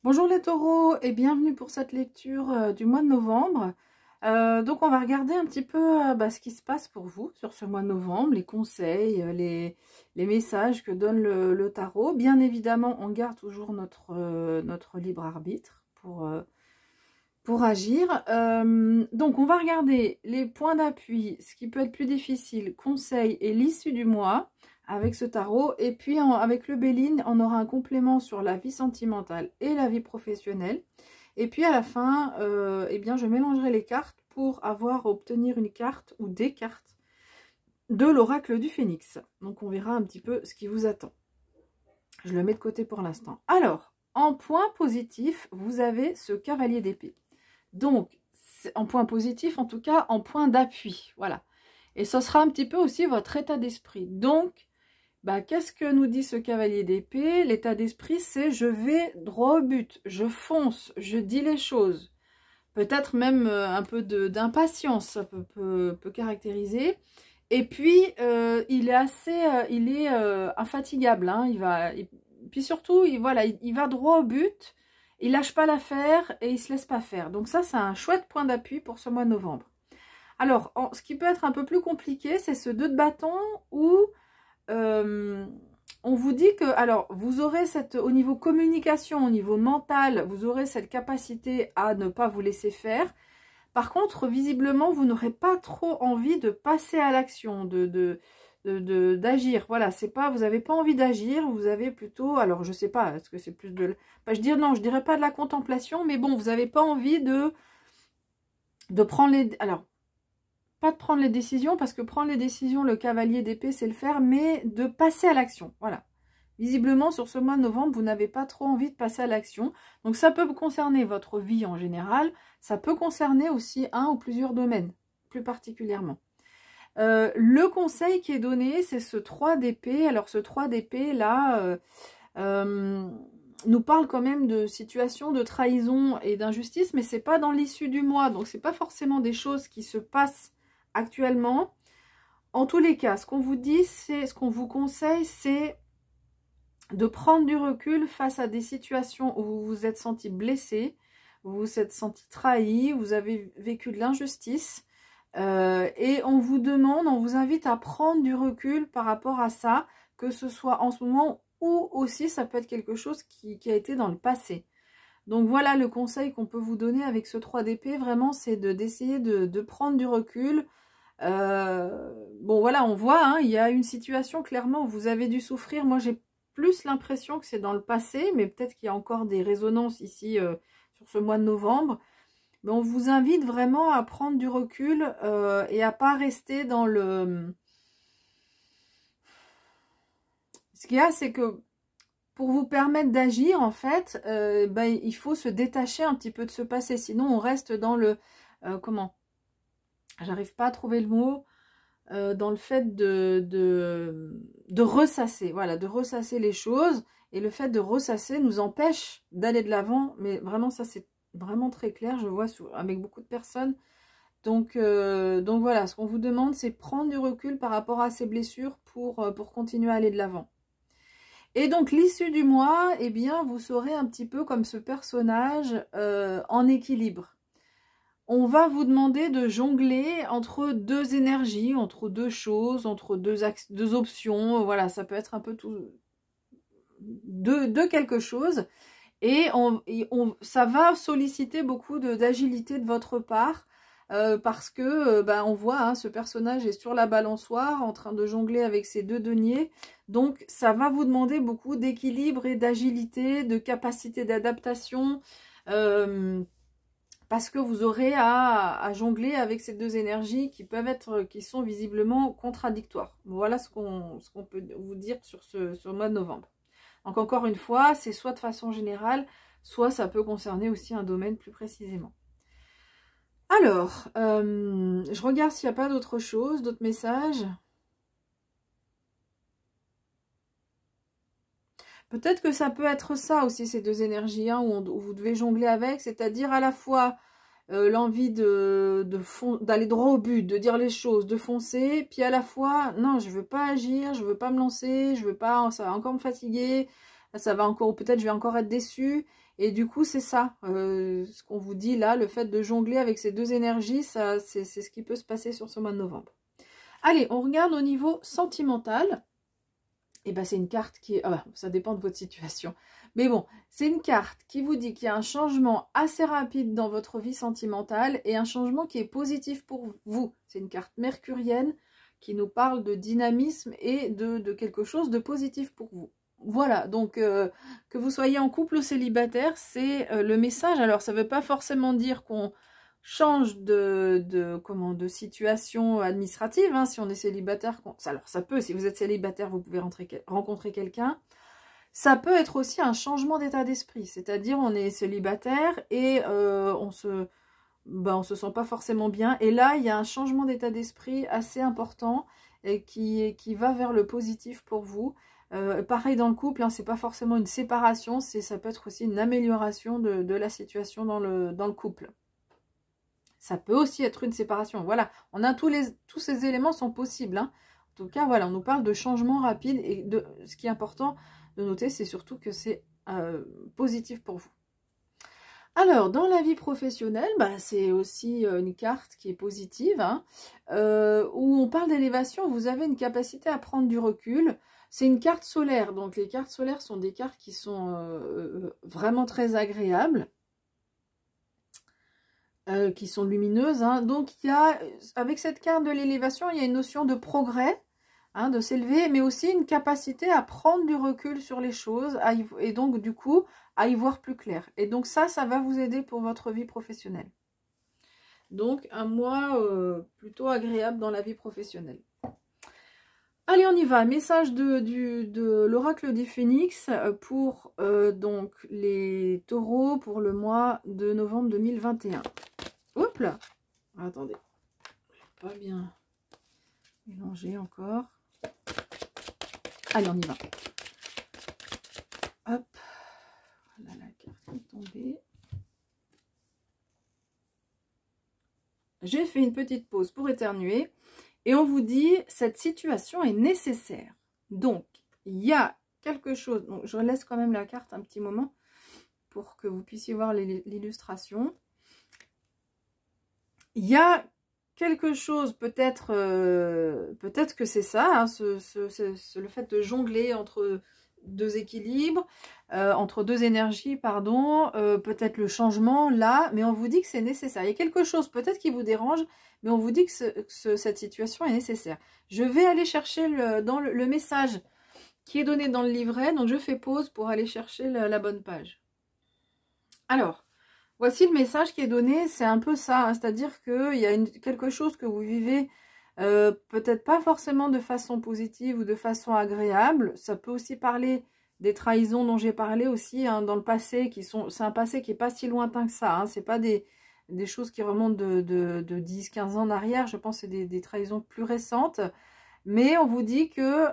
Bonjour les taureaux et bienvenue pour cette lecture du mois de novembre. Donc on va regarder un petit peu ce qui se passe pour vous sur ce mois de novembre, les conseils, les messages que donne le tarot. Bien évidemment, on garde toujours notre libre arbitre pour agir. Donc on va regarder les points d'appui, ce qui peut être plus difficile, conseils et l'issue du mois avec ce tarot. Et puis avec le Béline, on aura un complément sur la vie sentimentale et la vie professionnelle. Et puis à la fin, eh bien, je mélangerai les cartes pour obtenir une carte ou des cartes de l'oracle du Phénix. Donc on verra un petit peu ce qui vous attend. Je le mets de côté pour l'instant. Alors, en point positif, vous avez ce cavalier d'épée. Donc, en point positif, en tout cas, en point d'appui. Voilà. Et ce sera un petit peu aussi votre état d'esprit. Donc, qu'est-ce que nous dit ce cavalier d'épée? L'état d'esprit, c'est je vais droit au but, je fonce, je dis les choses. Peut-être même un peu d'impatience, ça peut caractériser. Et puis, il est infatigable. Hein, puis surtout, il va droit au but, il lâche pas l'affaire et il se laisse pas faire. Donc ça, c'est un chouette point d'appui pour ce mois de novembre. Alors, ce qui peut être un peu plus compliqué, c'est ce 2 de bâton où on vous dit que, alors, vous aurez au niveau communication, au niveau mental, vous aurez cette capacité à ne pas vous laisser faire. Par contre, visiblement, vous n'aurez pas trop envie de passer à l'action, d'agir. Voilà, c'est pas, vous n'avez pas envie d'agir, vous avez plutôt, alors je sais pas, est-ce que c'est plus de, non, je dirais pas de la contemplation, mais bon, vous n'avez pas envie de prendre les, alors, pas de prendre les décisions, parce que prendre les décisions, le cavalier d'épée, c'est le faire, mais de passer à l'action. Voilà. Visiblement, sur ce mois de novembre, vous n'avez pas trop envie de passer à l'action. Donc, ça peut concerner votre vie en général. Ça peut concerner aussi un ou plusieurs domaines, plus particulièrement. Le conseil qui est donné, c'est ce 3 d'épée. Alors, ce 3 d'épée, là, nous parle quand même de situations de trahison et d'injustice, mais c'est pas dans l'issue du mois. Donc, c'est pas forcément des choses qui se passent actuellement. En tous les cas, ce qu'on vous dit, ce qu'on vous conseille, c'est de prendre du recul face à des situations où vous vous êtes senti blessé, vous vous êtes senti trahi, vous avez vécu de l'injustice, et on vous invite à prendre du recul par rapport à ça, que ce soit en ce moment ou aussi ça peut être quelque chose qui a été dans le passé. Donc voilà le conseil qu'on peut vous donner avec ce 3 d'épée, vraiment, c'est d'essayer de prendre du recul. Bon voilà, on voit, hein, il y a une situation clairement où vous avez dû souffrir. Moi j'ai plus l'impression que c'est dans le passé, mais peut-être qu'il y a encore des résonances ici sur ce mois de novembre. Mais on vous invite vraiment à prendre du recul et à pas rester dans le... Ce qu'il y a, c'est que pour vous permettre d'agir, en fait, il faut se détacher un petit peu de ce passé. Sinon, on reste dans le... comment? J'arrive pas à trouver le mot. Dans le fait de ressasser. Voilà, de ressasser les choses. Et le fait de ressasser nous empêche d'aller de l'avant. Mais vraiment, ça, c'est vraiment très clair. Je vois avec beaucoup de personnes. Donc voilà, ce qu'on vous demande, c'est prendre du recul par rapport à ces blessures pour continuer à aller de l'avant. Et donc, l'issue du mois, eh bien, vous serez un petit peu comme ce personnage en équilibre. On va vous demander de jongler entre deux énergies, entre deux choses, entre deux options. Voilà, ça peut être un peu tout de quelque chose. Et ça va solliciter beaucoup d'agilité de votre part. Parce que on voit, hein, ce personnage est sur la balançoire en train de jongler avec ses deux deniers. Donc ça va vous demander beaucoup d'équilibre et d'agilité, de capacité d'adaptation. Parce que vous aurez à jongler avec ces deux énergies qui sont visiblement contradictoires. Voilà ce qu'on peut vous dire sur le mois de novembre. Donc encore une fois, c'est soit de façon générale, soit ça peut concerner aussi un domaine plus précisément. Alors, je regarde s'il n'y a pas d'autre chose, d'autres messages. Peut-être que ça peut être ça aussi, ces deux énergies, hein, où vous devez jongler avec, c'est-à-dire à la fois l'envie d'aller droit au but, de dire les choses, de foncer, puis à la fois, non, je veux pas agir, je veux pas me lancer, je veux pas, ça va encore me fatiguer, ça va encore, ou peut-être je vais encore être déçue. Et du coup, c'est ça, ce qu'on vous dit là, le fait de jongler avec ces deux énergies, ça, c'est ce qui peut se passer sur ce mois de novembre. Allez, on regarde au niveau sentimental. Et ben c'est une carte qui est... Ah, ça dépend de votre situation. Mais bon, c'est une carte qui vous dit qu'il y a un changement assez rapide dans votre vie sentimentale et un changement qui est positif pour vous. C'est une carte mercurienne qui nous parle de dynamisme et de quelque chose de positif pour vous. Voilà, donc que vous soyez en couple ou célibataire, c'est le message. Alors, ça ne veut pas forcément dire qu'on change de situation administrative, hein, si on est célibataire. Alors, ça peut, si vous êtes célibataire, vous pouvez rencontrer quelqu'un. Ça peut être aussi un changement d'état d'esprit, c'est-à-dire on est célibataire et on se sent pas forcément bien. Et là, il y a un changement d'état d'esprit assez important et qui va vers le positif pour vous. Pareil dans le couple, hein, c'est pas forcément une séparation, ça peut être aussi une amélioration de la situation dans le couple. Ça peut aussi être une séparation. Voilà, on a tous ces éléments sont possibles. Hein. En tout cas, voilà, on nous parle de changement rapide et ce qui est important de noter, c'est surtout que c'est positif pour vous. Alors, dans la vie professionnelle, c'est aussi une carte qui est positive, hein, où on parle d'élévation. Vous avez une capacité à prendre du recul. C'est une carte solaire, donc les cartes solaires sont des cartes qui sont vraiment très agréables, qui sont lumineuses. Hein. Donc, avec cette carte de l'élévation, il y a une notion de progrès, hein, de s'élever, mais aussi une capacité à prendre du recul sur les choses, et donc, du coup, à y voir plus clair. Et donc, ça va vous aider pour votre vie professionnelle. Donc, un mois plutôt agréable dans la vie professionnelle. Allez, on y va. Message de l'oracle du Phénix pour donc les taureaux pour le mois de novembre 2021. Hop là. Attendez. Pas bien mélanger encore. Allez, on y va. Hop. Voilà, la carte est tombée. J'ai fait une petite pause pour éternuer. Et on vous dit, cette situation est nécessaire. Donc, il y a quelque chose... Donc, je laisse quand même la carte un petit moment pour que vous puissiez voir l'illustration. Il y a quelque chose, peut-être que c'est ça, hein, le fait de jongler entre deux équilibres, entre deux énergies, pardon, peut-être le changement là, mais on vous dit que c'est nécessaire. Il y a quelque chose peut-être qui vous dérange, mais on vous dit que cette situation est nécessaire. Je vais aller chercher le message qui est donné dans le livret, donc je fais pause pour aller chercher la bonne page. Alors, voici le message qui est donné, c'est un peu ça, hein, c'est-à-dire qu'il y a quelque chose que vous vivez peut-être pas forcément de façon positive ou de façon agréable. Ça peut aussi parler des trahisons dont j'ai parlé aussi, hein, dans le passé, c'est un passé qui n'est pas si lointain que ça, hein, c'est pas des choses qui remontent de 10-15 ans en arrière, je pense que c'est des trahisons plus récentes, mais on vous dit que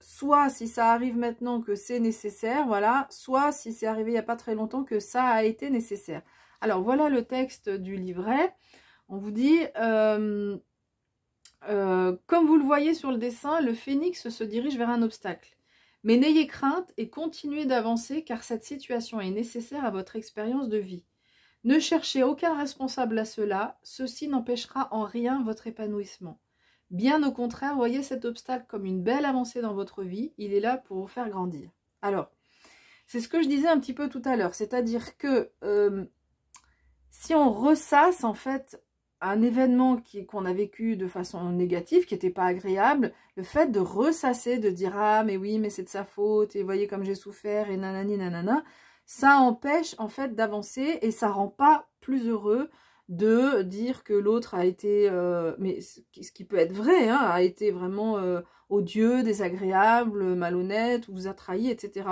soit si ça arrive maintenant que c'est nécessaire, voilà, soit si c'est arrivé il n'y a pas très longtemps que ça a été nécessaire. Alors voilà le texte du livret, on vous dit, comme vous le voyez sur le dessin, le phénix se dirige vers un obstacle. Mais n'ayez crainte et continuez d'avancer car cette situation est nécessaire à votre expérience de vie. Ne cherchez aucun responsable à cela, ceci n'empêchera en rien votre épanouissement. Bien au contraire, voyez cet obstacle comme une belle avancée dans votre vie, il est là pour vous faire grandir. Alors, c'est ce que je disais un petit peu tout à l'heure, c'est-à-dire que si on ressasse en fait un événement qu'on a vécu de façon négative, qui n'était pas agréable, le fait de ressasser, de dire « Ah, mais oui, mais c'est de sa faute, et voyez comme j'ai souffert, et nanani, nanana », ça empêche en fait d'avancer et ça rend pas plus heureux de dire que l'autre a été, mais ce qui peut être vrai, hein, a été vraiment odieux, désagréable, malhonnête, ou vous a trahi, etc.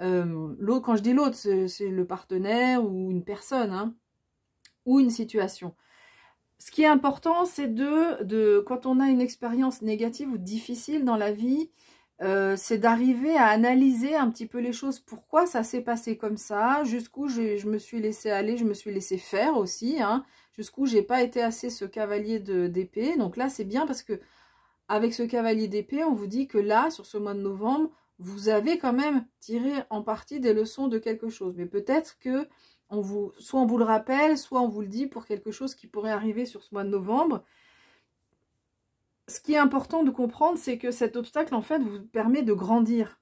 L'autre, quand je dis l'autre, c'est le partenaire ou une personne, hein, ou une situation. Ce qui est important, c'est quand on a une expérience négative ou difficile dans la vie, c'est d'arriver à analyser un petit peu les choses, pourquoi ça s'est passé comme ça, jusqu'où je me suis laissé aller, je me suis laissé faire aussi, hein, jusqu'où j'ai pas été assez ce cavalier d'épée. Donc là c'est bien parce que avec ce cavalier d'épée, on vous dit que là, sur ce mois de novembre, vous avez quand même tiré en partie des leçons de quelque chose. Mais peut-être que soit on vous le rappelle, soit on vous le dit pour quelque chose qui pourrait arriver sur ce mois de novembre. Ce qui est important de comprendre, c'est que cet obstacle, en fait, vous permet de grandir.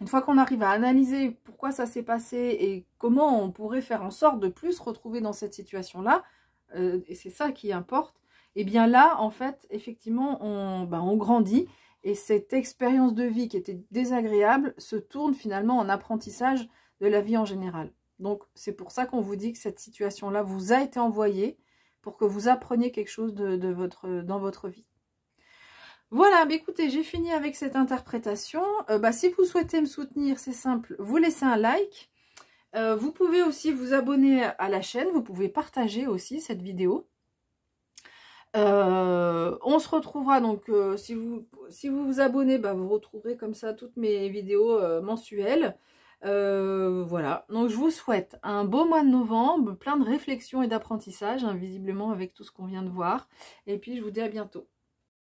Une fois qu'on arrive à analyser pourquoi ça s'est passé et comment on pourrait faire en sorte de plus se retrouver dans cette situation-là, et c'est ça qui importe, et bien là, en fait, effectivement, on grandit. Et cette expérience de vie qui était désagréable se tourne finalement en apprentissage de la vie en général. Donc, c'est pour ça qu'on vous dit que cette situation-là vous a été envoyée pour que vous appreniez quelque chose dans votre vie. Voilà, bah écoutez, j'ai fini avec cette interprétation. Si vous souhaitez me soutenir, c'est simple, vous laissez un like. Vous pouvez aussi vous abonner à la chaîne, vous pouvez partager aussi cette vidéo. On se retrouvera donc, si vous vous abonnez, vous retrouverez comme ça toutes mes vidéos mensuelles. Voilà, donc je vous souhaite un beau mois de novembre, plein de réflexions et d'apprentissage, visiblement avec tout ce qu'on vient de voir. Et puis je vous dis à bientôt.